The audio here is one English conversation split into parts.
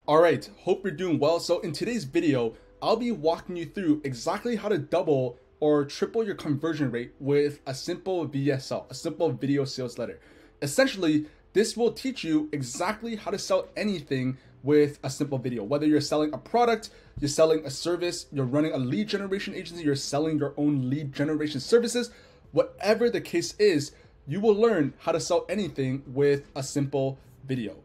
Alright, hope you're doing well. So in today's video, I'll be walking you through exactly how to double or triple your conversion rate with a simple VSL, a simple video sales letter. Essentially, this will teach you exactly how to sell anything with a simple video. Whether you're selling a product, you're selling a service, you're running a lead generation agency, you're selling your own lead generation services, whatever the case is, you will learn how to sell anything with a simple video,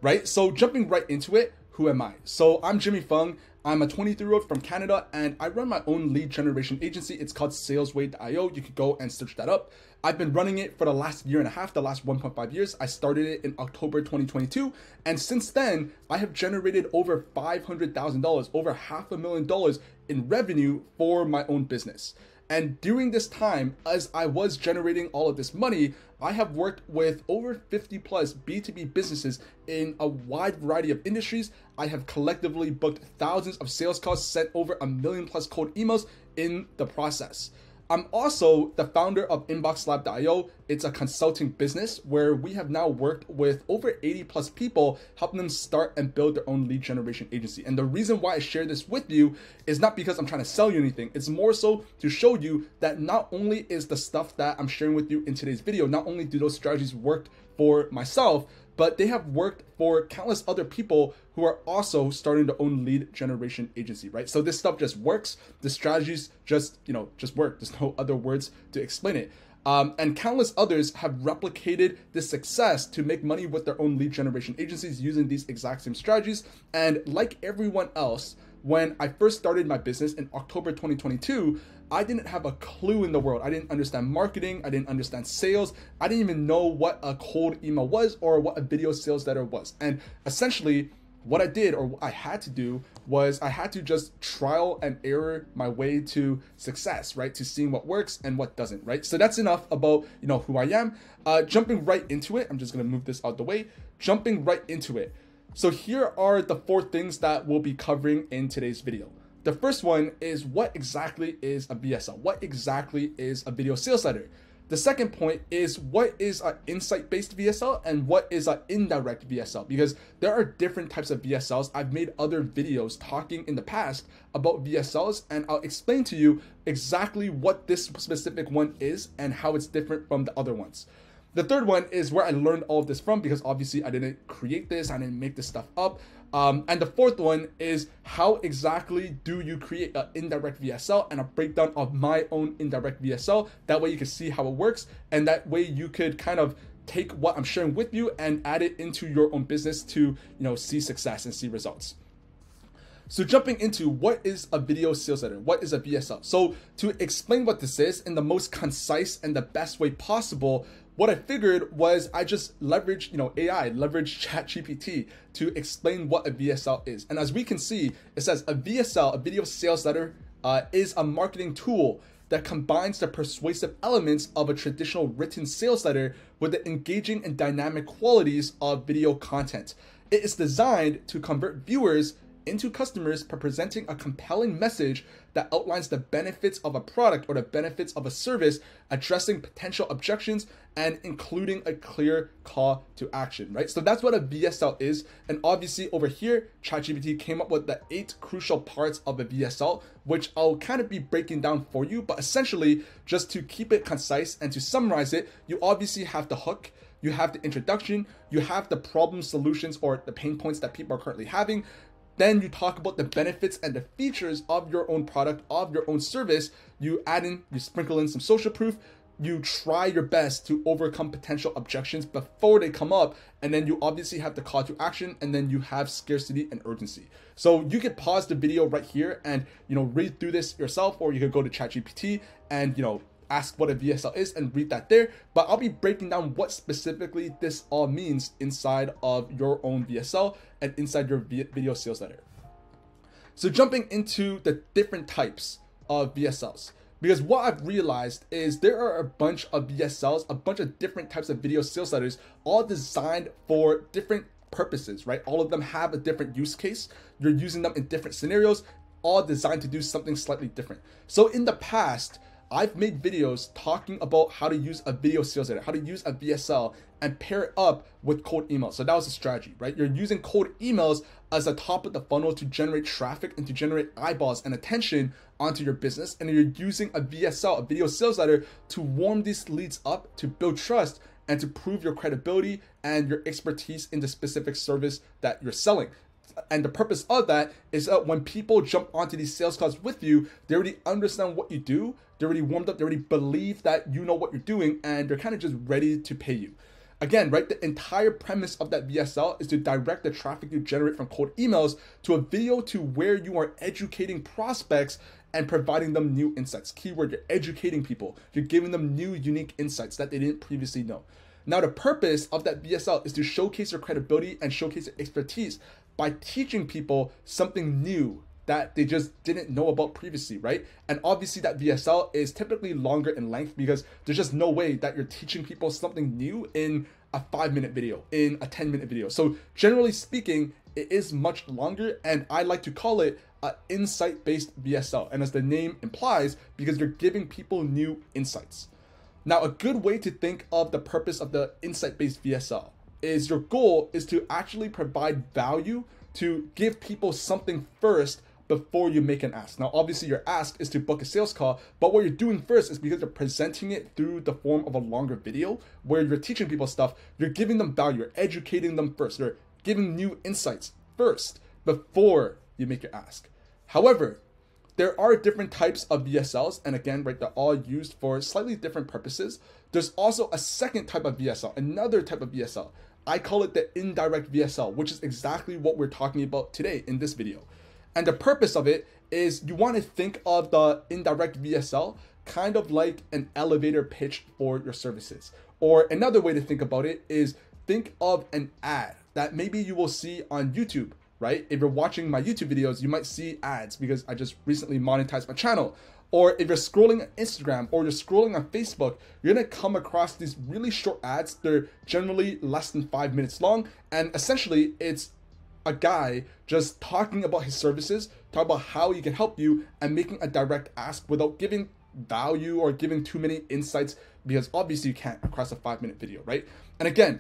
right? So jumping right into it, who am I? So I'm Jimmy Fung. I'm a 23-year-old from Canada, and I run my own lead generation agency. It's called salesway.io. You could go and search that up. I've been running it for the last year and a half, the last 1.5 years. I started it in October 2022, and since then, I have generated over $500,000, over $500,000 in revenue for my own business. And during this time, as I was generating all of this money, I have worked with over 50 plus B2B businesses in a wide variety of industries. I have collectively booked thousands of sales calls, sent over 1 million plus cold emails in the process. I'm also the founder of inboxlab.io. It's a consulting business where we have now worked with over 80 plus people, helping them start and build their own lead generation agency. And the reason why I share this with you is not because I'm trying to sell you anything. It's more so to show you that not only is the stuff that I'm sharing with you in today's video, not only do those strategies work for myself, but they have worked for countless other people who are also starting their own lead generation agency, right? So this stuff just works. The strategies just work. There's no other words to explain it. And countless others have replicated this success to make money with their own lead generation agencies using these exact same strategies. And like everyone else, when I first started my business in October 2022, I didn't have a clue in the world. I didn't understand marketing. I didn't understand sales. I didn't even know what a cold email was or what a video sales letter was. And essentially, what I did or what I had to do was I had to just trial and error my way to success, right? To seeing what works and what doesn't, right? So that's enough about, who I am. Jumping right into it, I'm just gonna move this out the way. Jumping right into it. So here are the 4 things that we'll be covering in today's video. The first one is what exactly is a VSL? What exactly is a video sales letter? The second point is what is an insight-based VSL and what is an indirect VSL? Because there are different types of VSLs. I've made other videos talking in the past about VSLs, and I'll explain to you exactly what this specific one is and how it's different from the other ones. The third one is where I learned all of this from, because obviously I didn't create this, I didn't make this stuff up. And the fourth one is how exactly do you create an indirect VSL and a breakdown of my own indirect VSL. That way you can see how it works, and that way you could kind of take what I'm sharing with you and add it into your own business to see success and see results. So jumping into what is a video sales letter, what is a VSL? So to explain what this is in the most concise and the best way possible, what I figured was I just leveraged, AI, leveraged ChatGPT to explain what a VSL is. And as we can see, it says a VSL, a video sales letter, is a marketing tool that combines the persuasive elements of a traditional written sales letter with the engaging and dynamic qualities of video content. It is designed to convert viewers into customers by presenting a compelling message that outlines the benefits of a product or the benefits of a service, addressing potential objections, and including a clear call to action, right? So that's what a VSL is. And obviously over here, ChatGPT came up with the 8 crucial parts of a VSL, which I'll kind of be breaking down for you. But essentially, just to keep it concise and to summarize it, you obviously have the hook, you have the introduction, you have the problem solutions or the pain points that people are currently having. Then you talk about the benefits and the features of your own product, of your own service. You sprinkle in some social proof. You try your best to overcome potential objections before they come up. And then you obviously have the call to action, and then you have scarcity and urgency. So you could pause the video right here and, read through this yourself, or you could go to ChatGPT and, ask what a VSL is and read that there. But I'll be breaking down what specifically this all means inside of your own VSL and inside your video sales letter. So jumping into the different types of VSLs, because what I've realized is there are a bunch of VSLs, a bunch of different types of video sales letters, all designed for different purposes, right? All of them have a different use case. You're using them in different scenarios, all designed to do something slightly different. So in the past, I've made videos talking about how to use a video sales letter, how to use a VSL and pair it up with cold emails. So that was a strategy, right? You're using cold emails as a top of the funnel to generate traffic and to generate eyeballs and attention onto your business. And you're using a VSL, a video sales letter, to warm these leads up, to build trust, and to prove your credibility and your expertise in the specific service that you're selling. And the purpose of that is that when people jump onto these sales calls with you, they already understand what you do, they're already warmed up, they already believe that you know what you're doing, and they're kind of just ready to pay you. Again, right, the entire premise of that VSL is to direct the traffic you generate from cold emails to a video to where you are educating prospects and providing them new insights. Keyword, you're educating people. You're giving them new, unique insights that they didn't previously know. Now, the purpose of that VSL is to showcase your credibility and showcase your expertise by teaching people something new that they just didn't know about previously, right? And obviously that VSL is typically longer in length because there's just no way that you're teaching people something new in a 5-minute video, in a 10-minute video. So generally speaking, it is much longer, and I like to call it an insight-based VSL. And as the name implies, because you're giving people new insights. Now, a good way to think of the purpose of the insight-based VSL is your goal is to actually provide value, to give people something first before you make an ask. Now, obviously your ask is to book a sales call, but what you're doing first is because you're presenting it through the form of a longer video where you're teaching people stuff, you're giving them value, you're educating them first, you're giving new insights first before you make your ask. However, there are different types of VSLs, and again, right, they're all used for slightly different purposes. There's also a second type of VSL, another type of VSL. I call it the indirect VSL, which is exactly what we're talking about today in this video. And the purpose of it is you want to think of the indirect VSL kind of like an elevator pitch for your services. Or another way to think about it is think of an ad that maybe you will see on YouTube, right? If you're watching my YouTube videos, you might see ads because I just recently monetized my channel. Or if you're scrolling on Instagram or you're scrolling on Facebook, you're gonna come across these really short ads. They're generally less than 5 minutes long. And essentially it's a guy just talking about his services, talking about how he can help you and making a direct ask without giving value or giving too many insights, because obviously you can't across a 5-minute video, right? And again,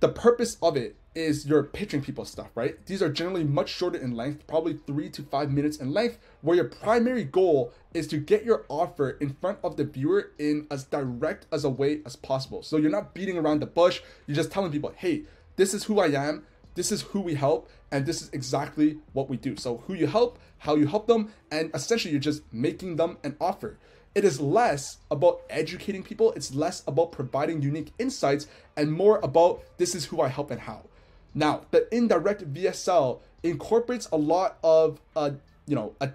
the purpose of it is you're pitching people stuff, right? These are generally much shorter in length, probably 3 to 5 minutes in length, where your primary goal is to get your offer in front of the viewer in as direct as a way as possible. So you're not beating around the bush, you're just telling people, hey, this is who I am, this is who we help, and this is exactly what we do. So who you help, how you help them, and essentially you're just making them an offer. It is less about educating people, it's less about providing unique insights, and more about this is who I help and how. Now, the indirect VSL incorporates a lot of a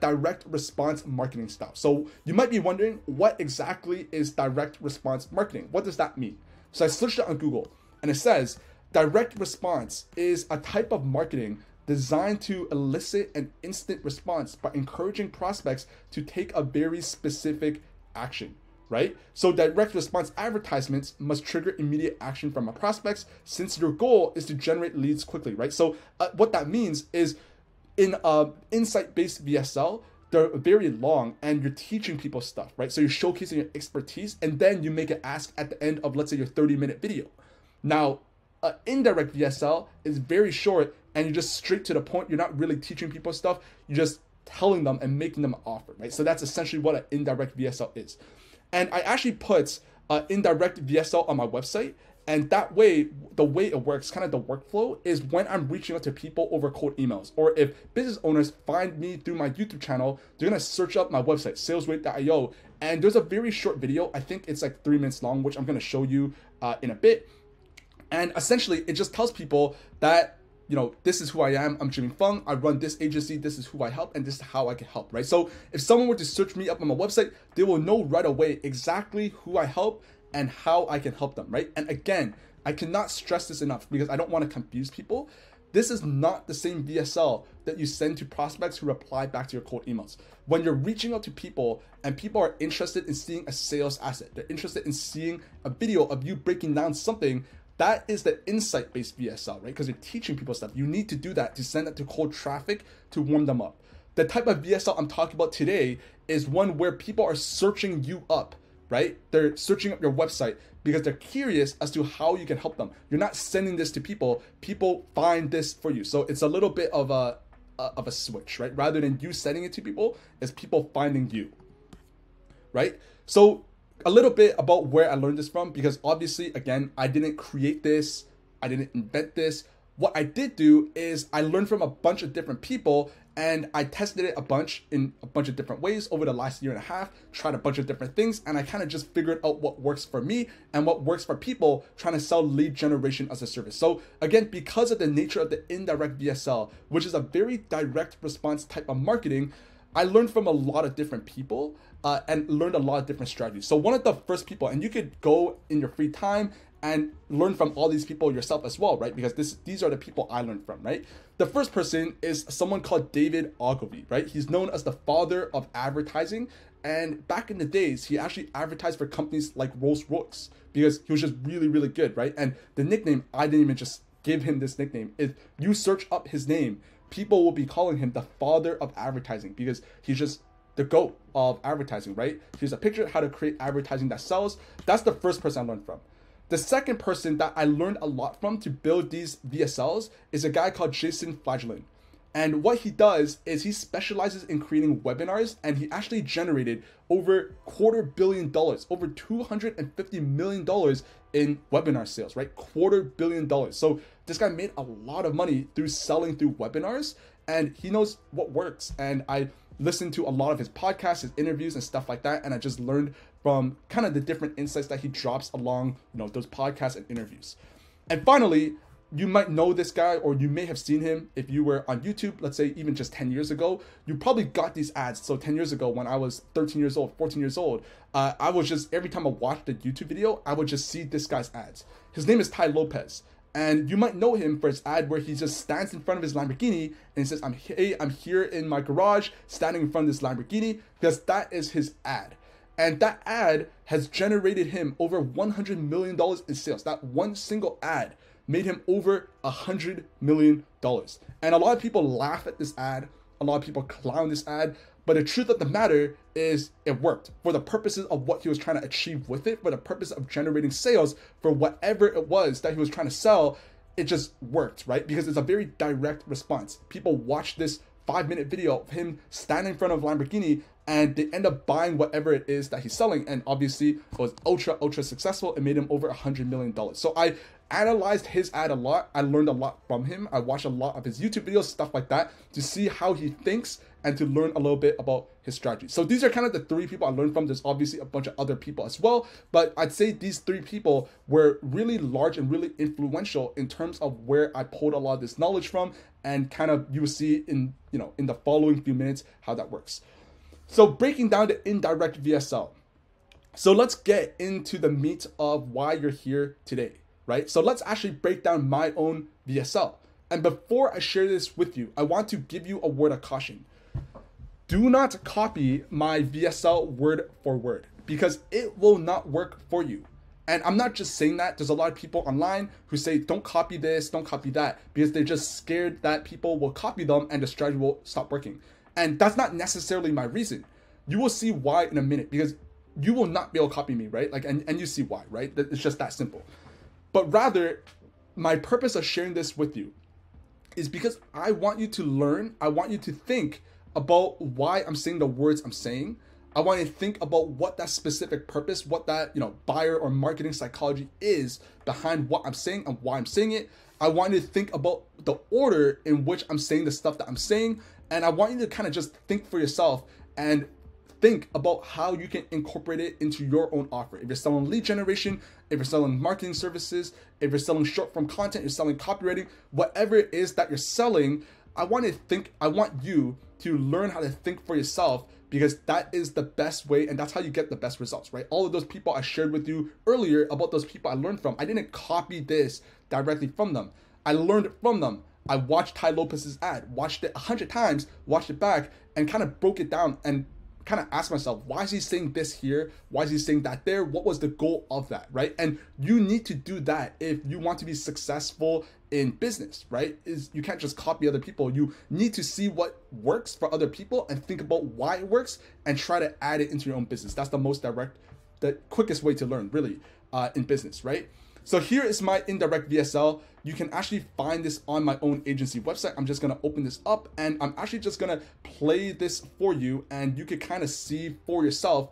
direct response marketing style. So you might be wondering, what exactly is direct response marketing? What does that mean? So I searched it on Google, and it says, direct response is a type of marketing designed to elicit an instant response by encouraging prospects to take a very specific action, right? So direct response advertisements must trigger immediate action from our prospects, since your goal is to generate leads quickly, right? So what that means is in insight-based VSL, they're very long and you're teaching people stuff, right? So you're showcasing your expertise, and then you make an ask at the end of, let's say, your 30-minute video. Now, indirect VSL is very short and you're just straight to the point. You're not really teaching people stuff. You're just telling them and making them an offer, right? So that's essentially what an indirect VSL is. And I actually put indirect VSL on my website. And that way, the way it works, kind of the workflow, is when I'm reaching out to people over cold emails, or if business owners find me through my YouTube channel, they're gonna search up my website, salesrate.io, and there's a very short video. I think it's like 3 minutes long, which I'm gonna show you in a bit. And essentially, it just tells people that, this is who I am. I'm Jimmy Fung. I run this agency. This is who I help, and this is how I can help, right? So if someone were to search me up on my website, they will know right away exactly who I help and how I can help them, right? And again, I cannot stress this enough because I don't want to confuse people. This is not the same VSL that you send to prospects who reply back to your cold emails. When you're reaching out to people and people are interested in seeing a sales asset, they're interested in seeing a video of you breaking down something, that is the insight-based VSL, right? Because you're teaching people stuff. You need to do that to send that to cold traffic to warm them up. The type of VSL I'm talking about today is one where people are searching you up right? They're searching up your website because they're curious as to how you can help them. You're not sending this to people. People find this for you. So it's a little bit of a switch, right? Rather than you sending it to people, it's people finding you, right? So a little bit about where I learned this from, because obviously, again, I didn't create this. I didn't invent this. What I did do is I learned from a bunch of different people, and I tested it a bunch in a bunch of different ways over the last year and a half, tried a bunch of different things, and I kind of just figured out what works for me and what works for people trying to sell lead generation as a service. So again, because of the nature of the indirect VSL, which is a very direct response type of marketing, I learned from a lot of different people and learned a lot of different strategies. So one of the first people, and you could go in your free time and learn from all these people yourself as well, right? Because these are the people I learned from, right? The first person is someone called David Ogilvy, right? He's known as the father of advertising. And back in the days, he actually advertised for companies like Rolls-Royce because he was just really, really good, right? And the nickname, I didn't even just give him this nickname. If you search up his name, people will be calling him the father of advertising because he's just the GOAT of advertising, right? Here's a picture of how to create advertising that sells. That's the first person I learned from. The second person that I learned a lot from to build these VSLs is a guy called Jason Flagellin. And what he does is he specializes in creating webinars, and he actually generated over $250 million, over $250 million in webinar sales, right? $250 million. So this guy made a lot of money through selling through webinars, and he knows what works. And I listened to a lot of his podcasts, his interviews and stuff like that. And I just learned from kind of the different insights that he drops along, those podcasts and interviews. And finally, you might know this guy, or you may have seen him if you were on YouTube, let's say even just 10 years ago, you probably got these ads. So 10 years ago, when I was 13 years old, 14 years old, I was just, every time I watched a YouTube video, I would just see this guy's ads. His name is Ty Lopez. And you might know him for his ad where he just stands in front of his Lamborghini and he says, I'm here in my garage, standing in front of this Lamborghini, because that is his ad. And that ad has generated him over $100 million in sales. That one single ad made him over $100 million. And a lot of people laugh at this ad. A lot of people clown this ad. But the truth of the matter is it worked for the purposes of what he was trying to achieve with it, for the purpose of generating sales for whatever it was that he was trying to sell. It just worked, right? Because it's a very direct response. People watch this 5-minute video of him standing in front of Lamborghini, and they end up buying whatever it is that he's selling. And obviously it was ultra successful. It made him over $100 million. So I analyzed his ad a lot. I learned a lot from him. I watched a lot of his YouTube videos, stuff like that, to see how he thinks and to learn a little bit about his strategy. So these are kind of the 3 people I learned from. There's obviously a bunch of other people as well, but I'd say these 3 people were really large and really influential in terms of where I pulled a lot of this knowledge from, and kind of you will see in the following few minutes how that works. So breaking down the indirect VSL. So let's get into the meat of why you're here today, right? So let's actually break down my own VSL. And before I share this with you, I want to give you a word of caution. Do not copy my VSL word for word, because it will not work for you. And I'm not just saying that. There's a lot of people online who say, don't copy this, don't copy that, because they're just scared that people will copy them and the strategy will stop working. And that's not necessarily my reason. You will see why in a minute, because you will not be able to copy me, right? And you see why, right? It's just that simple. But rather, my purpose of sharing this with you is because I want you to learn. I want you to think about why I'm saying the words I'm saying. I want you to think about what that specific purpose, what that buyer or marketing psychology is behind what I'm saying and why I'm saying it. I want you to think about the order in which I'm saying the stuff that I'm saying. And I want you to kind of just think for yourself and think about how you can incorporate it into your own offer. If you're selling lead generation, if you're selling marketing services, if you're selling short form content, you're selling copywriting, whatever it is that you're selling, I want you to learn how to think for yourself, because that is the best way, and that's how you get the best results, right? All of those people I shared with you earlier about those people I learned from, I didn't copy this directly from them. I learned it from them. I watched Ty Lopez's ad, watched it 100 times, watched it back, and kind of broke it down and kind of asked myself, why is he saying this here? Why is he saying that there? What was the goal of that, right? And you need to do that if you want to be successful in business, right? You can't just copy other people. You need to see what works for other people and think about why it works and try to add it into your own business. That's the most direct the quickest way to learn really in business, right? So here is my indirect VSL. You can actually find this on my own agency website. I'm just gonna open this up and I'm actually just gonna play this for you and you can kind of see for yourself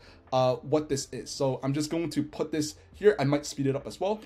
what this is. So I'm just going to put this here. I might speed it up as well.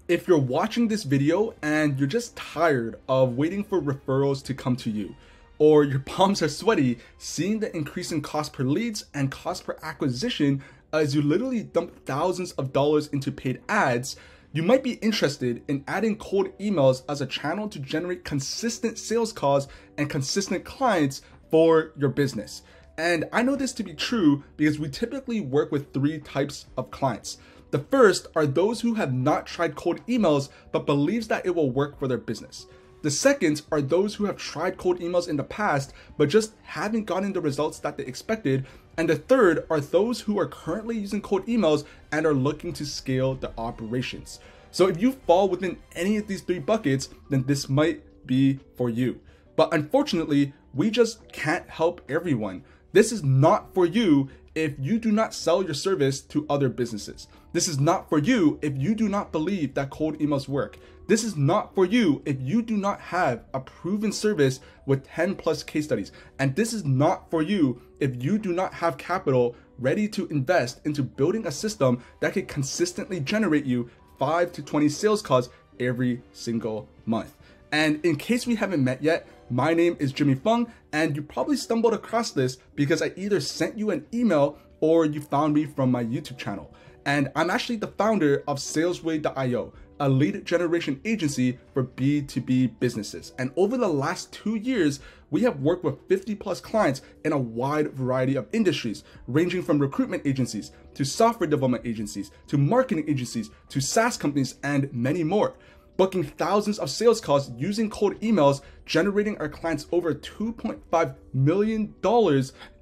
If you're watching this video and you're just tired of waiting for referrals to come to you, or your palms are sweaty seeing the increasing cost per leads and cost per acquisition as you literally dump thousands of dollars into paid ads, you might be interested in adding cold emails as a channel to generate consistent sales calls and consistent clients for your business. And I know this to be true because we typically work with 3 types of clients. The first are those who have not tried cold emails but believes that it will work for their business. The second are those who have tried cold emails in the past but just haven't gotten the results that they expected. And the third are those who are currently using cold emails and are looking to scale their operations. So if you fall within any of these 3 buckets, then this might be for you. But unfortunately, we just can't help everyone. This is not for you if you do not sell your service to other businesses. This is not for you if you do not believe that cold emails work. This is not for you if you do not have a proven service with 10+ case studies. And this is not for you if you do not have capital ready to invest into building a system that can consistently generate you 5 to 20 sales calls every single month. And in case we haven't met yet, my name is Jimmy Fung, and you probably stumbled across this because I either sent you an email or you found me from my YouTube channel. And I'm actually the founder of SalesWay.io, a lead generation agency for B2B businesses. And over the last 2 years, we have worked with 50+ clients in a wide variety of industries, ranging from recruitment agencies to software development agencies to marketing agencies to SaaS companies and many more, booking thousands of sales calls using cold emails, generating our clients over $2.5 million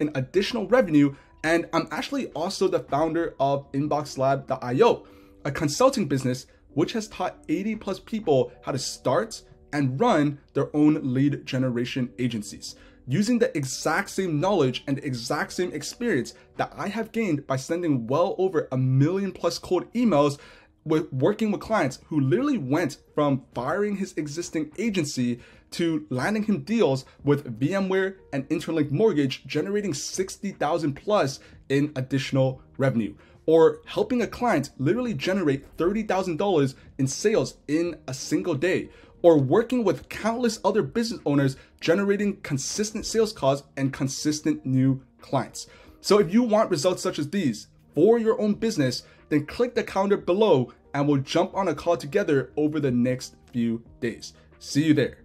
in additional revenue. And I'm actually also the founder of InboxLab.io, a consulting business which has taught 80+ people how to start and run their own lead generation agencies, using the exact same knowledge and the exact same experience that I have gained by sending well over 1 million+ cold emails with working with clients who literally went from firing his existing agency to landing him deals with VMware and Interlink Mortgage, generating $60,000+ in additional revenue, or helping a client literally generate $30,000 in sales in a single day, or working with countless other business owners generating consistent sales calls and consistent new clients. So if you want results such as these for your own business, then click the calendar below and we'll jump on a call together over the next few days. See you there.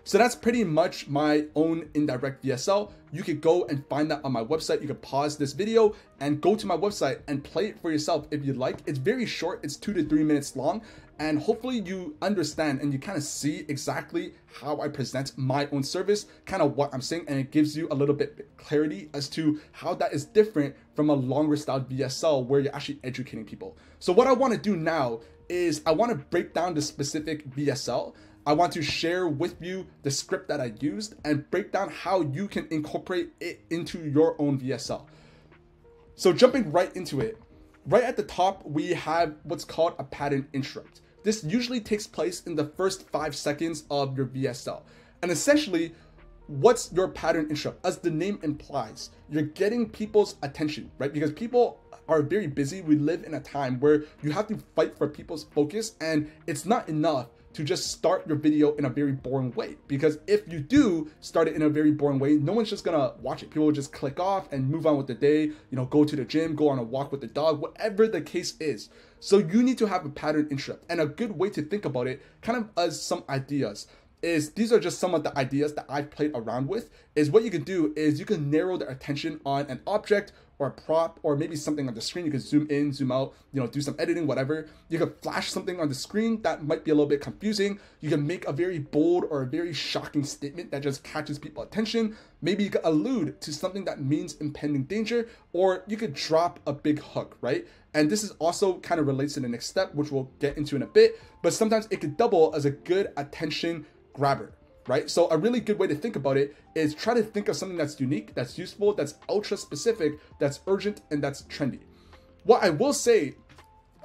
So that's pretty much my own indirect VSL. You could go and find that on my website. You could pause this video and go to my website and play it for yourself if you'd like. It's very short, it's 2 to 3 minutes long. And hopefully you understand and you kind of see exactly how I present my own service, kind of what I'm saying, and it gives you a little bit clarity as to how that is different from a longer style VSL where you're actually educating people. So what I want to do now is I want to break down the specific VSL. I want to share with you the script that I used and break down how you can incorporate it into your own VSL. So jumping right into it, right at the top, we have what's called a pattern interrupt. This usually takes place in the first 5 seconds of your VSL. And essentially, what's your pattern interrupt? As the name implies, you're getting people's attention, right? Because people are very busy. We live in a time where you have to fight for people's focus, and it's not enough to just start your video in a very boring way. Because if you do start it in a very boring way, no one's just gonna watch it. People will just click off and move on with the day, you know, go to the gym, go on a walk with the dog, whatever the case is. So you need to have a pattern interrupt. And a good way to think about it, kind of as some ideas, is these are just some of the ideas that I've played around with, is what you can do is you can narrow their attention on an object or a prop, or maybe something on the screen. You can zoom in, zoom out, you know, do some editing, whatever. You can flash something on the screen that might be a little bit confusing. You can make a very bold or a very shocking statement that just catches people's attention. Maybe you could allude to something that means impending danger, or you could drop a big hook, right? And this is also kind of relates to the next step, which we'll get into in a bit, but sometimes it could double as a good attention grabber, right? So a really good way to think about it is try to think of something that's unique, that's useful, that's ultra specific, that's urgent, and that's trendy. What I will say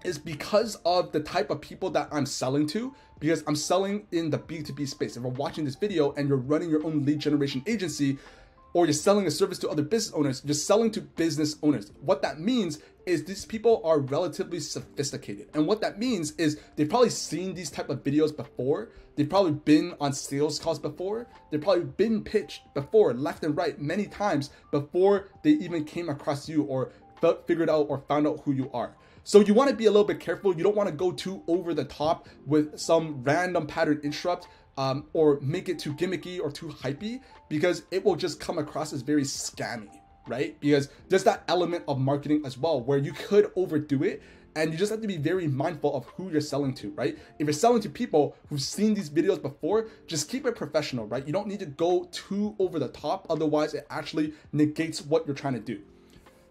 is because of the type of people that I'm selling to, because I'm selling in the B2B space. If you're watching this video and you're running your own lead generation agency, or you're selling a service to other business owners, you're selling to business owners. What that means is these people are relatively sophisticated. And what that means is they've probably seen these type of videos before. They've probably been on sales calls before. They've probably been pitched before, left and right, many times before they even came across you or figured out or found out who you are. So you want to be a little bit careful. You don't want to go too over the top with some random pattern interrupt or make it too gimmicky or too hypey, because it will just come across as very scammy, right? Because there's that element of marketing as well where you could overdo it, and you just have to be very mindful of who you're selling to, right? If you're selling to people who've seen these videos before, just keep it professional, right? You don't need to go too over the top, otherwise it actually negates what you're trying to do.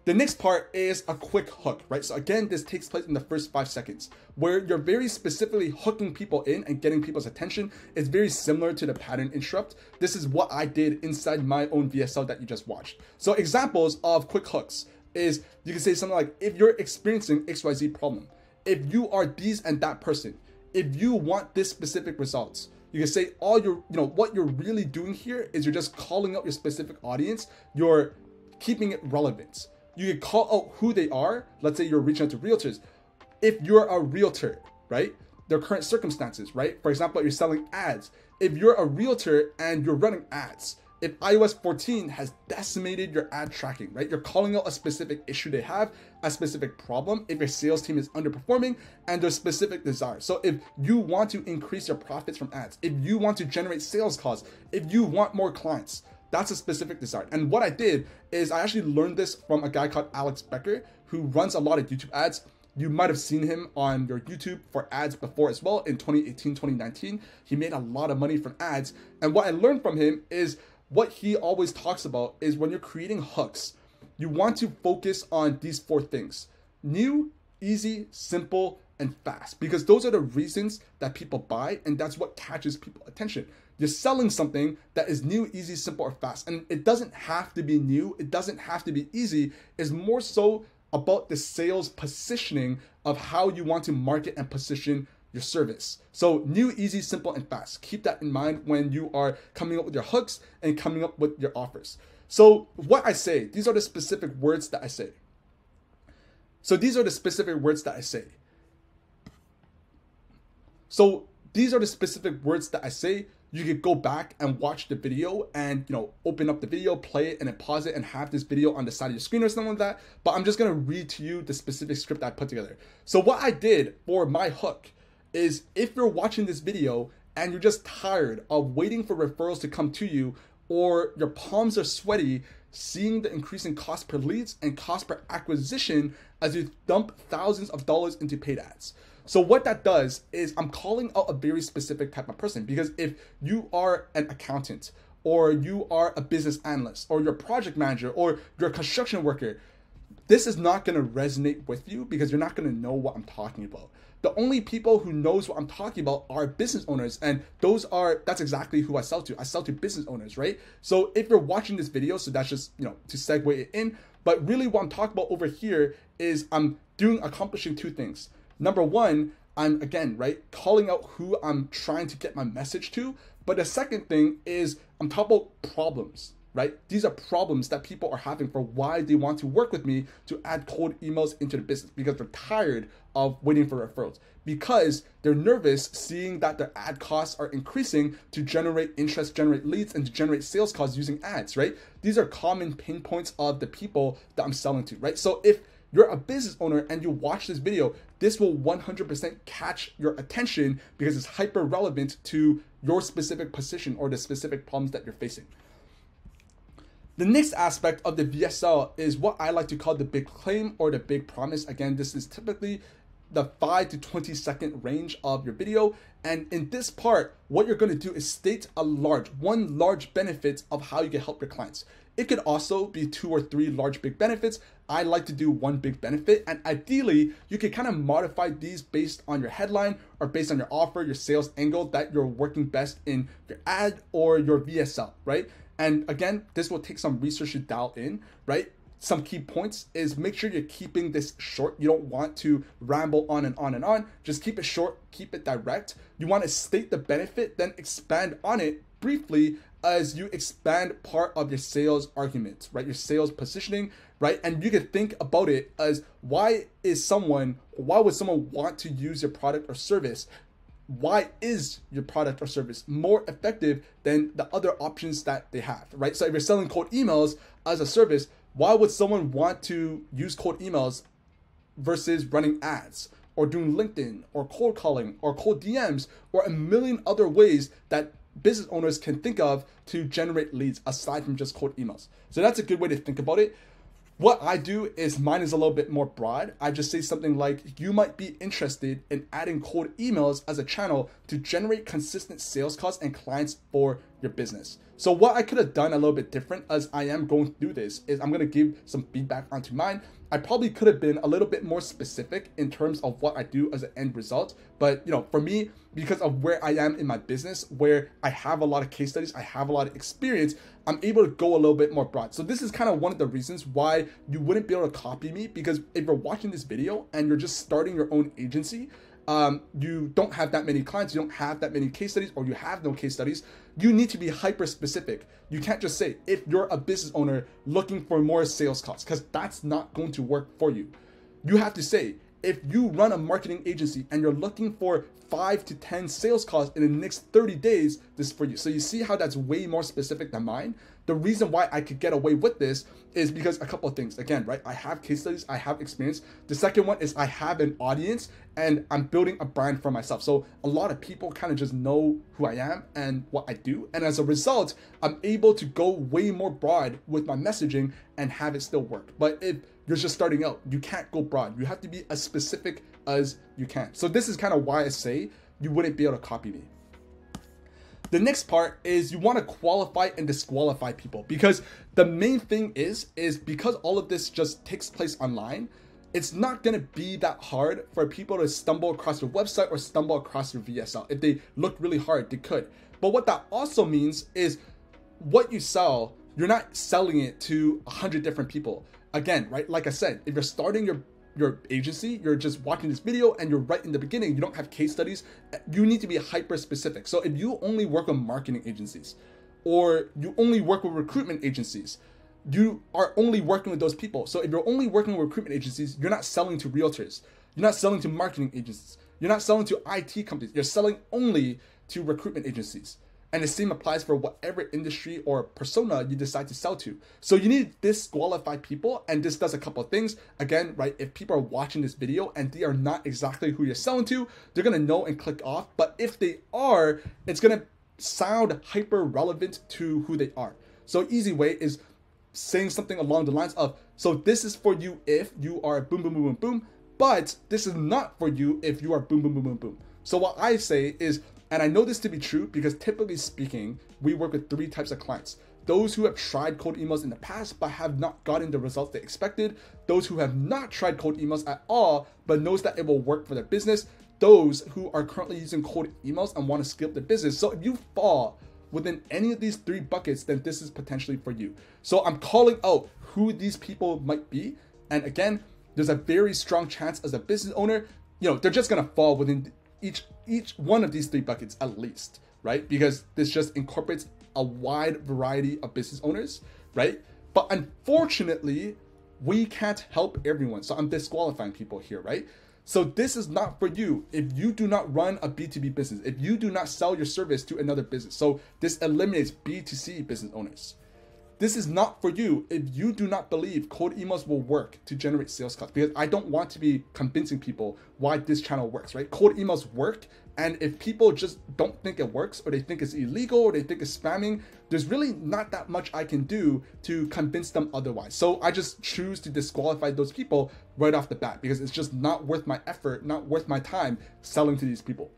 The next part is a quick hook, right? So again, this takes place in the first 5 seconds where you're very specifically hooking people in and getting people's attention. It's very similar to the pattern interrupt. This is what I did inside my own VSL that you just watched. So examples of quick hooks is you can say something like, if you're experiencing XYZ problem, if you are these and that person, if you want this specific results, you can say what you're really doing here is you're just calling out your specific audience. You're keeping it relevant. You can call out who they are. Let's say you're reaching out to realtors. If you're a realtor, right? Their current circumstances, right? For example, you're selling ads. If you're a realtor and you're running ads, if iOS 14 has decimated your ad tracking, right? You're calling out a specific issue they have, a specific problem. If your sales team is underperforming and there's specific desires. So if you want to increase your profits from ads, if you want to generate sales calls, if you want more clients, that's a specific desire. And what I did is I actually learned this from a guy called Alex Becker, who runs a lot of YouTube ads. You might have seen him on your YouTube for ads before as well. In 2018, 2019, he made a lot of money from ads. And what I learned from him is what he always talks about is when you're creating hooks, you want to focus on these 4 things: new, easy, simple, and fast, because those are the reasons that people buy, and that's what catches people's attention. You're selling something that is new, easy, simple, or fast. And it doesn't have to be new. It doesn't have to be easy. It's more so about the sales positioning of how you want to market and position your service. So new, easy, simple, and fast. Keep that in mind when you are coming up with your hooks and coming up with your offers. So what I say, these are the specific words that I say. So these are the specific words that I say. You could go back and watch the video and, open up the video, play it, and then pause it and have this video on the side of your screen or something like that. But I'm just going to read to you the specific script I put together. So what I did for my hook is, if you're watching this video and you're just tired of waiting for referrals to come to you, or your palms are sweaty seeing the increasing cost per leads and cost per acquisition as you dump thousands of dollars into paid ads. So what that does is I'm calling out a very specific type of person, because if you are an accountant, or you are a business analyst, or you're a project manager, or you're a construction worker, this is not going to resonate with you because you're not going to know what I'm talking about. The only people who knows what I'm talking about are business owners, and that's exactly who I sell to. I sell to business owners, right? So if you're watching this video, so that's just, to segue it in, but really what I'm talking about over here is I'm accomplishing 2 things. Number 1, I'm calling out who I'm trying to get my message to. But the second thing is I'm talking about problems, right? These are problems that people are having for why they want to work with me to add cold emails into the business, because they're tired of waiting for referrals, because they're nervous seeing that their ad costs are increasing to generate interest, generate leads, and to generate sales calls using ads, right? These are common pain points of the people that I'm selling to, right? So if you're a business owner and you watch this video, this will 100% catch your attention because it's hyper relevant to your specific position or the specific problems that you're facing. The next aspect of the VSL is what I like to call the big claim or the big promise. Again, this is typically the 5 to 20 second range of your video. And in this part, what you're going to do is state one large benefit of how you can help your clients. It could also be 2 or 3 large big benefits. I like to do 1 big benefit, and ideally you can kind of modify these based on your headline or based on your offer, your sales angle that you're working best in your ad or your VSL, right? And again, this will take some research to dial in, right? some key points is make sure you're keeping this short. You don't want to ramble on and on and on. Just keep it short, keep it direct. You want to state the benefit, then expand on it briefly as you expand part of your sales argument, right? Your sales positioning, right? And you can think about it as why would someone want to use your product or service? Why is your product or service more effective than the other options that they have, right? So if you're selling cold emails as a service, why would someone want to use cold emails versus running ads or doing LinkedIn or cold calling or cold DMs or a million other ways that business owners can think of to generate leads aside from just cold emails? So that's a good way to think about it. What I do is mine is a little bit more broad. I just say something like, you might be interested in adding cold emails as a channel to generate consistent sales calls and clients for your business. So what I could have done a little bit different as I am going through this is I'm going to give some feedback onto mine. I probably could have been a little bit more specific in terms of what I do as an end result. But for me, because of where I am in my business, where I have a lot of case studies, I have a lot of experience, I'm able to go a little bit more broad. So this is kind of one of the reasons why you wouldn't be able to copy me, because if you're watching this video and you're just starting your own agency, you don't have that many clients, you don't have that many case studies, or you have no case studies, you need to be hyper specific. You can't just say, if you're a business owner looking for more sales calls, because that's not going to work for you. You have to say, if you run a marketing agency and you're looking for 5 to 10 sales calls in the next 30 days, this is for you. So you see how that's way more specific than mine. The reason why I could get away with this is because a couple of things. Again, right? I have case studies, I have experience. The second one is I have an audience and I'm building a brand for myself. So a lot of people kind of just know who I am and what I do. And as a result, I'm able to go way more broad with my messaging and have it still work. But if you're just starting out, you can't go broad. You have to be as specific as you can. So this is kind of why I say you wouldn't be able to copy me. The next part is you want to qualify and disqualify people, because the main thing is because all of this just takes place online, it's not going to be that hard for people to stumble across your website or stumble across your VSL. If they look really hard, they could. But what that also means is what you sell, you're not selling it to 100 different people. Again, right? Like I said, if you're starting your agency, you're just watching this video and you're right in the beginning, you don't have case studies, you need to be hyper specific. So if you only work with marketing agencies or you only work with recruitment agencies, you are only working with those people. So if you're only working with recruitment agencies, you're not selling to realtors, you're not selling to marketing agencies, you're not selling to IT companies, you're selling only to recruitment agencies. And the same applies for whatever industry or persona you decide to sell to. So you need to disqualify people, and this does a couple of things. Again, right, if people are watching this video and they are not exactly who you're selling to, they're gonna know and click off. But if they are, it's gonna sound hyper relevant to who they are. So easy way is saying something along the lines of, so this is for you if you are boom, boom, boom, boom, boom, but this is not for you if you are boom, boom, boom, boom, boom. So what I say is, and I know this to be true because typically speaking, we work with 3 types of clients. Those who have tried cold emails in the past but have not gotten the results they expected. Those who have not tried cold emails at all but knows that it will work for their business. Those who are currently using cold emails and want to scale their business. So if you fall within any of these 3 buckets, then this is potentially for you. So I'm calling out who these people might be. And again, there's a very strong chance as a business owner, they're just gonna fall within each one of these 3 buckets at least, right? Because this just incorporates a wide variety of business owners, right? But unfortunately, we can't help everyone. So I'm disqualifying people here, right? So this is not for you if you do not run a B2B business, if you do not sell your service to another business. So this eliminates B2C business owners. This is not for you if you do not believe cold emails will work to generate sales calls, because I don't want to be convincing people why this channel works, right? Cold emails work. And if people just don't think it works, or they think it's illegal, or they think it's spamming, there's really not that much I can do to convince them otherwise. So I just choose to disqualify those people right off the bat, because it's just not worth my effort, not worth my time selling to these people.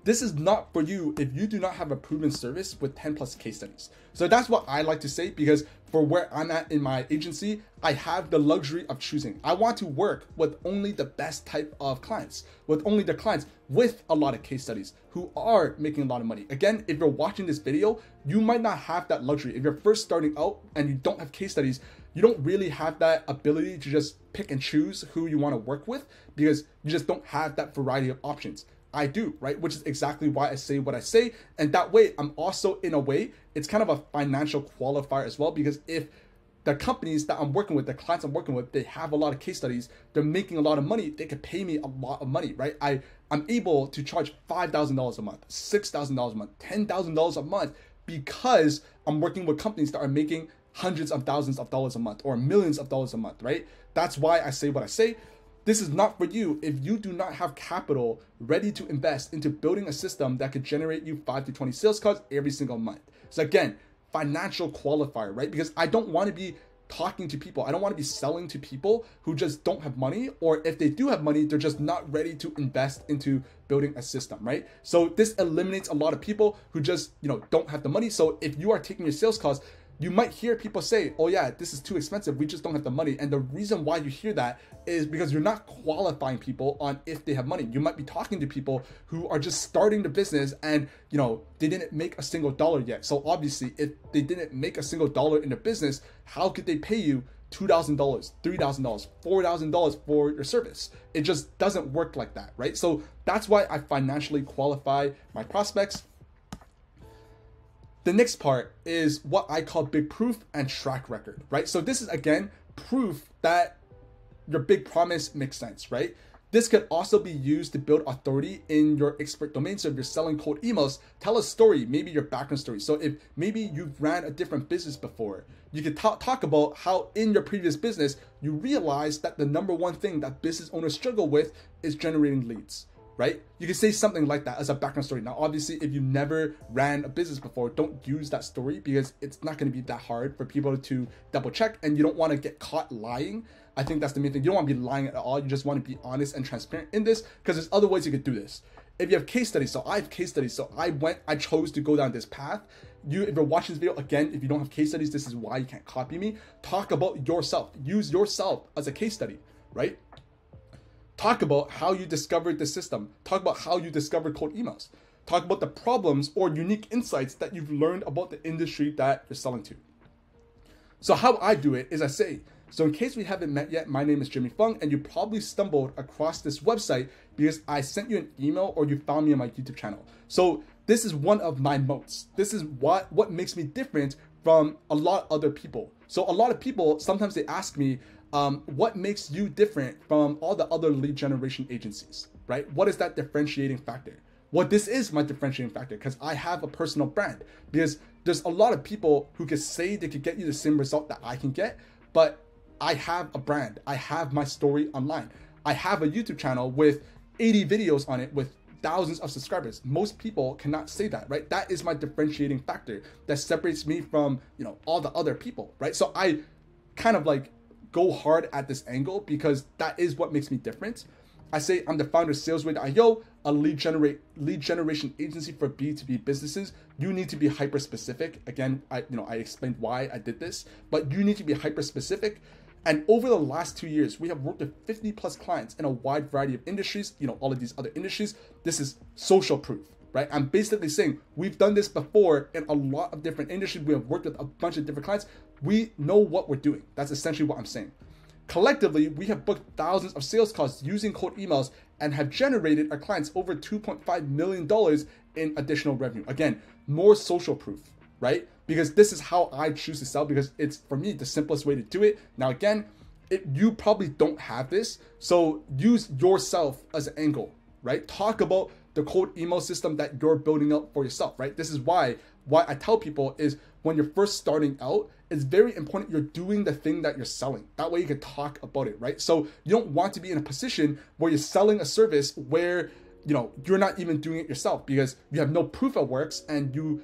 this is not for you if you do not have a proven service with 10 plus case studies. So that's what I like to say, because for where I'm at in my agency, I have the luxury of choosing. I want to work with only the best type of clients, with only the clients with a lot of case studies who are making a lot of money. Again, if you're watching this video, you might not have that luxury. If you're first starting out and you don't have case studies, you don't really have that ability to just pick and choose who you want to work with, because you just don't have that variety of options. I do, right? Which is exactly why I say what I say. And that way, I'm also, in a way, it's kind of a financial qualifier as well, because if the companies that I'm working with, the clients I'm working with, they have a lot of case studies, they're making a lot of money, they could pay me a lot of money, right? I'm able to charge $5,000 a month, $6,000 a month, $10,000 a month, because I'm working with companies that are making hundreds of thousands of dollars a month or millions of dollars a month, right? That's why I say what I say. This is not for you if you do not have capital ready to invest into building a system that could generate you 5 to 20 sales calls every single month. So again, financial qualifier, right? Because I don't want to be talking to people. I don't want to be selling to people who just don't have money, or if they do have money, they're just not ready to invest into building a system, right? So this eliminates a lot of people who just, don't have the money. So if you are taking your sales calls, you might hear people say, oh yeah, this is too expensive, we just don't have the money. And the reason why you hear that is because you're not qualifying people on if they have money. You might be talking to people who are just starting the business and, they didn't make a single dollar yet. So obviously, if they didn't make a single dollar in the business, how could they pay you $2,000, $3,000, $4,000 for your service? It just doesn't work like that, right? So that's why I financially qualify my prospects. The next part is what I call big proof and track record, right? So this is, again, proof that your big promise makes sense, right? This could also be used to build authority in your expert domain. So if you're selling cold emails, tell a story, maybe your background story. So if maybe you've ran a different business before, you could talk about how in your previous business, you realized that the number one thing that business owners struggle with is generating leads. Right? You can say something like that as a background story. Now, obviously, if you never ran a business before, don't use that story, because it's not going to be that hard for people to double check, and you don't want to get caught lying. I think that's the main thing. You don't want to be lying at all. You just want to be honest and transparent in this, because there's other ways you could do this. If you have case studies, so I have case studies, so I chose to go down this path. If you're watching this video, again, if you don't have case studies, this is why you can't copy me. Talk about yourself. Use yourself as a case study, right? Talk about how you discovered the system. Talk about how you discovered cold emails. Talk about the problems or unique insights that you've learned about the industry that you're selling to. So how I do it is I say, so in case we haven't met yet, my name is Jimmy Fung, and you probably stumbled across this website because I sent you an email or you found me on my YouTube channel. So this is one of my moats. This is what makes me different from a lot of other people. So a lot of people, sometimes they ask me, what makes you different from all the other lead generation agencies, right? What is that differentiating factor? Well, this is my differentiating factor, because I have a personal brand. Because there's a lot of people who could say they could get you the same result that I can get, but I have a brand. I have my story online. I have a YouTube channel with 80 videos on it with thousands of subscribers. Most people cannot say that, right? That is my differentiating factor that separates me from, all the other people, right? So I kind of go hard at this angle, because that is what makes me different. I say I'm the founder of SalesWay.io, a lead generation agency for B2B businesses. You need to be hyper specific. Again, I explained why I did this, but you need to be hyper specific. And over the last 2 years, we have worked with 50 plus clients in a wide variety of industries, all of these other industries. This is social proof, right? I'm basically saying we've done this before in a lot of different industries. We have worked with a bunch of different clients. We know what we're doing. That's essentially what I'm saying. Collectively, we have booked thousands of sales calls using cold emails and have generated our clients over $2.5 million in additional revenue. Again, more social proof, right? Because this is how I choose to sell, because it's, for me, the simplest way to do it. Now, again, you probably don't have this, so use yourself as an angle, right? Talk about the cold email system that you're building up for yourself, right? This is why I tell people is when you're first starting out, it's very important you're doing the thing that you're selling. That way you can talk about it, right? So you don't want to be in a position where you're selling a service where, you're not even doing it yourself, because you have no proof it works and you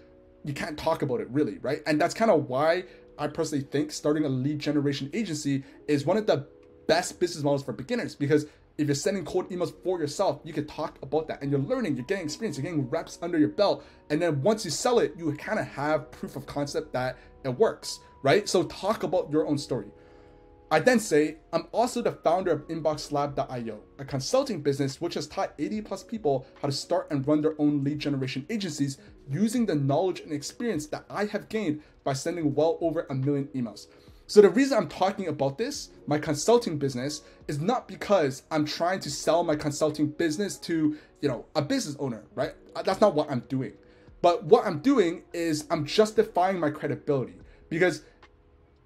can't talk about it really, right? And that's kind of why I personally think starting a lead generation agency is one of the best business models for beginners, because if you're sending cold emails for yourself, you could talk about that, and you're learning, you're getting experience, you're getting reps under your belt. And then once you sell it, you kind of have proof of concept that it works, right? So talk about your own story. I then say, I'm also the founder of InboxLab.io, a consulting business which has taught 80 plus people how to start and run their own lead generation agencies using the knowledge and experience that I have gained by sending well over 1 million emails. So the reason I'm talking about this, my consulting business, is not because I'm trying to sell my consulting business to, a business owner, right? That's not what I'm doing. But what I'm doing is I'm justifying my credibility, because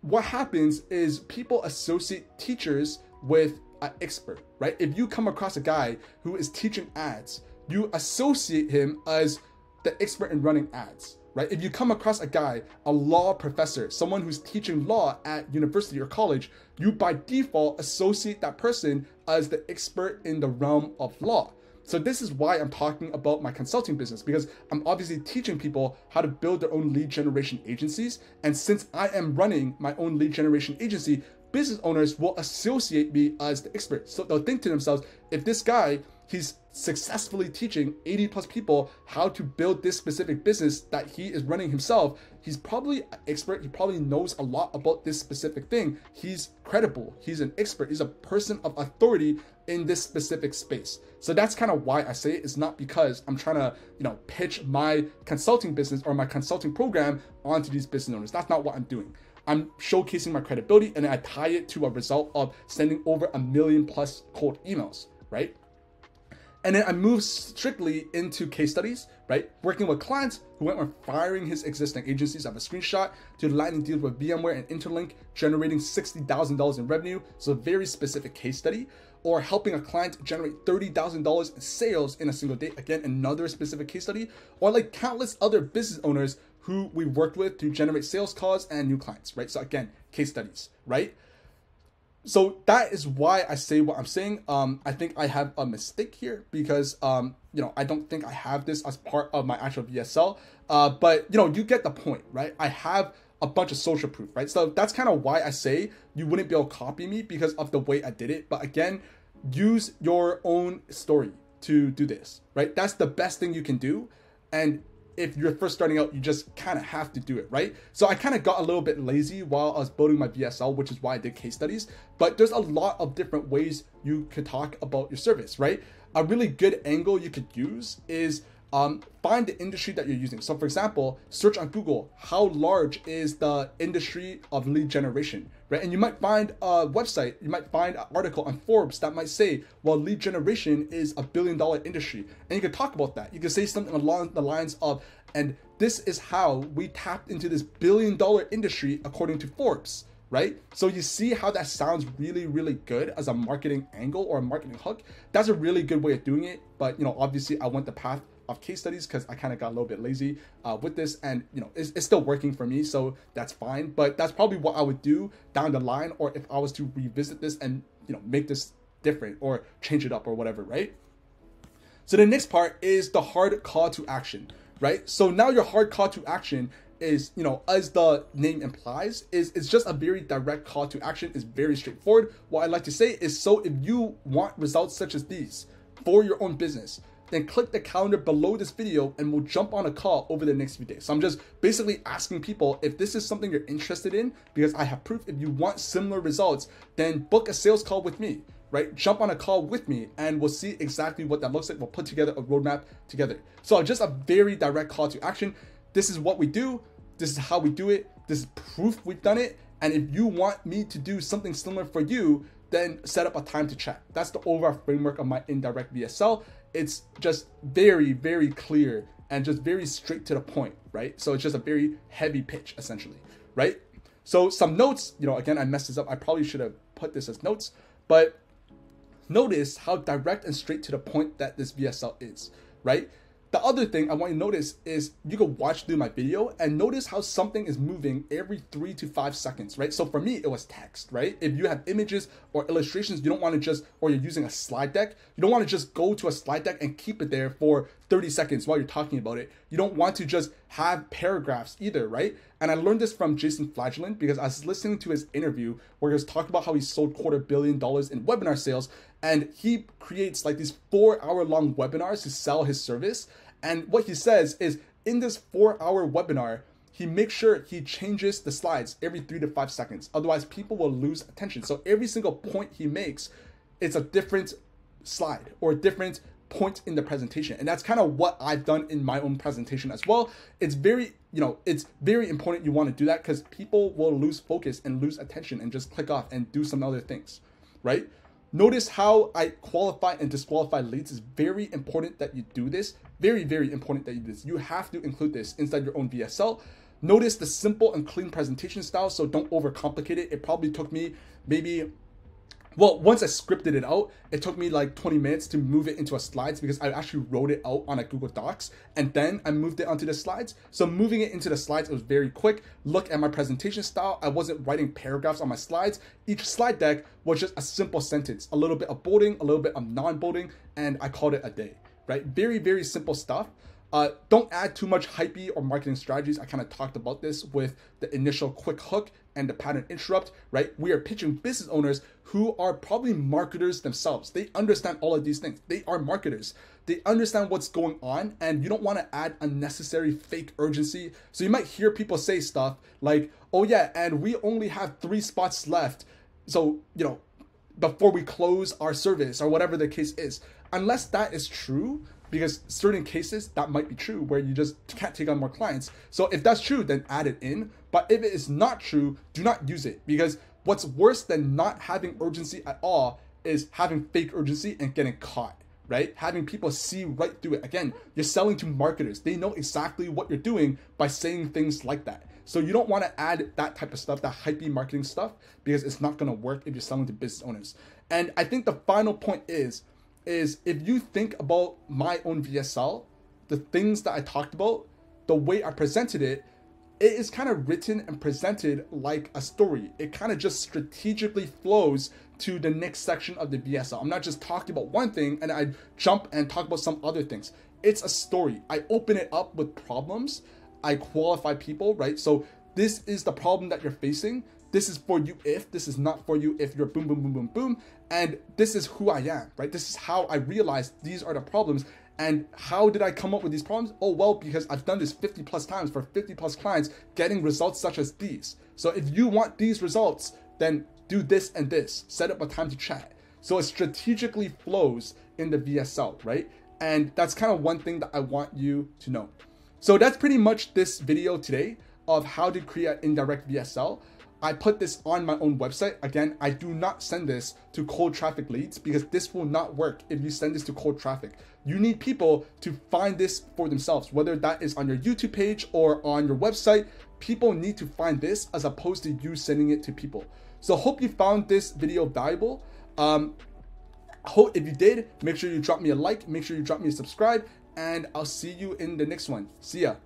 what happens is people associate teachers with an expert, right? If you come across a guy who is teaching ads, you associate him as the expert in running ads, right? If you come across a guy, a law professor, someone who's teaching law at university or college, you by default associate that person as the expert in the realm of law. So this is why I'm talking about my consulting business, because I'm obviously teaching people how to build their own lead generation agencies. And since I am running my own lead generation agency, business owners will associate me as the expert. So they'll think to themselves, if this guy, he's successfully teaching 80 plus people how to build this specific business that he is running himself, he's probably an expert. He probably knows a lot about this specific thing. He's credible. He's an expert. He's a person of authority in this specific space. So that's kind of why I say it. It's not because I'm trying to, pitch my consulting business or my consulting program onto these business owners. That's not what I'm doing. I'm showcasing my credibility, and I tie it to a result of sending over 1 million plus cold emails, right? And then I move strictly into case studies, right? Working with clients who went from firing his existing agencies. I have a screenshot to landing deals with VMware and Interlink, generating $60,000 in revenue. So a very specific case study. Or helping a client generate $30,000 in sales in a single day. Again, another specific case study. Or like countless other business owners who we worked with to generate sales calls and new clients, right? So again, case studies, right? So that is why I say what I'm saying. I think I have a mistake here because, I don't think I have this as part of my actual VSL. But, you get the point, right? I have a bunch of social proof, right? So that's kind of why I say you wouldn't be able to copy me because of the way I did it. But again, use your own story to do this, right? That's the best thing you can do. And if you're first starting out, you just kind of have to do it, right? So I kind of got a little bit lazy while I was building my VSL, which is why I did case studies. But there's a lot of different ways you could talk about your service, right? A really good angle you could use is find the industry that you're using. So for example, search on Google, how large is the industry of lead generation, right? And you might find a website, you might find an article on Forbes that might say, well, lead generation is $1 billion industry. And you can talk about that. You can say something along the lines of, and this is how we tapped into this $1 billion industry according to Forbes, right? So you see how that sounds really, really good as a marketing angle or a marketing hook. That's a really good way of doing it. But, obviously I went the path of case studies because I kind of got a little bit lazy with this, and it's still working for me, so that's fine. But that's probably what I would do down the line, or if I was to revisit this and make this different or change it up or whatever, right? So the next part is the hard call to action, right? So now your hard call to action is, as the name implies, it's just a very direct call to action. It's very straightforward. What I like to say is, so if you want results such as these for your own business, then click the calendar below this video and we'll jump on a call over the next few days. So I'm just basically asking people if this is something you're interested in, because I have proof. If you want similar results, then book a sales call with me, right? Jump on a call with me and we'll see exactly what that looks like. We'll put together a roadmap together. So just a very direct call to action. This is what we do. This is how we do it. This is proof we've done it. And if you want me to do something similar for you, then set up a time to chat. That's the overall framework of my indirect VSL. It's just very, very clear and just very straight to the point, right? So it's just a very heavy pitch essentially, right? So some notes, again, I messed this up. I probably should have put this as notes, but notice how direct and straight to the point that this VSL is, right? The other thing I want you to notice is you can watch through my video and notice how something is moving every 3 to 5 seconds, right? So for me, it was text, right? If you have images or illustrations, you don't want to just, or you're using a slide deck, you don't want to just go to a slide deck and keep it there for 30 seconds while you're talking about it. You don't want to just have paragraphs either, right? And I learned this from Jason Flagellant because I was listening to his interview where he was talking about how he sold $250 million in webinar sales. and he creates like these 4-hour long webinars to sell his service. And what he says is in this 4-hour webinar, he makes sure he changes the slides every 3 to 5 seconds. Otherwise, people will lose attention. So every single point he makes, it's a different slide or a different point in the presentation. And that's kind of what I've done in my own presentation as well. It's very, it's very important you want to do that, because people will lose focus and lose attention and just click off and do some other things, right? Notice how I qualify and disqualify leads. Is very important that you do this. Very, very important that you do this. You have to include this inside your own VSL. Notice the simple and clean presentation style, so don't overcomplicate it. It probably took me maybe, well, once I scripted it out, it took me like 20 minutes to move it into a slides, because I actually wrote it out on a Google Docs and then I moved it onto the slides. So moving it into the slides, it was very quick. Look at my presentation style. I wasn't writing paragraphs on my slides. Each slide deck was just a simple sentence, a little bit of bolding, a little bit of non-bolding, and I called it a day, right? Very, very simple stuff. Don't add too much hypey or marketing strategies. I kind of talked about this with the initial quick hook and the pattern interrupt, right? We are pitching business owners who are probably marketers themselves. They understand all of these things. They are marketers. They understand what's going on, and you don't want to add unnecessary fake urgency. So you might hear people say stuff like, oh yeah, and we only have 3 spots left. So, before we close our service or whatever the case is. Unless that is true, because certain cases that might be true where you just can't take on more clients. So if that's true, then add it in. But if it is not true, do not use it, because what's worse than not having urgency at all is having fake urgency and getting caught, right? Having people see right through it. Again, you're selling to marketers. They know exactly what you're doing by saying things like that. So you don't want to add that type of stuff, that hypey marketing stuff, because it's not going to work if you're selling to business owners. And I think the final point is if you think about my own VSL, the things that I talked about, the way I presented it, it is kind of written and presented like a story. It kind of just strategically flows to the next section of the VSL. I'm not just talking about one thing and I jump and talk about some other things. It's a story. I open it up with problems. I qualify people, right? So this is the problem that you're facing. This is for you if, this is not for you if you're boom, boom, boom, boom, boom. And this is who I am, right? This is how I realized these are the problems. And how did I come up with these problems? Oh, well, because I've done this 50 plus times for 50 plus clients, getting results such as these. So if you want these results, then do this and this. Set up a time to chat. So it strategically flows in the VSL, right? And that's kind of one thing that I want you to know. So that's pretty much this video today of how to create indirect VSL. I put this on my own website. Again, I do not send this to cold traffic leads, because this will not work if you send this to cold traffic. You need people to find this for themselves, whether that is on your YouTube page or on your website. People need to find this as opposed to you sending it to people. So hope you found this video valuable. Hope if you did, make sure you drop me a like, make sure you drop me a subscribe, and I'll see you in the next one. See ya.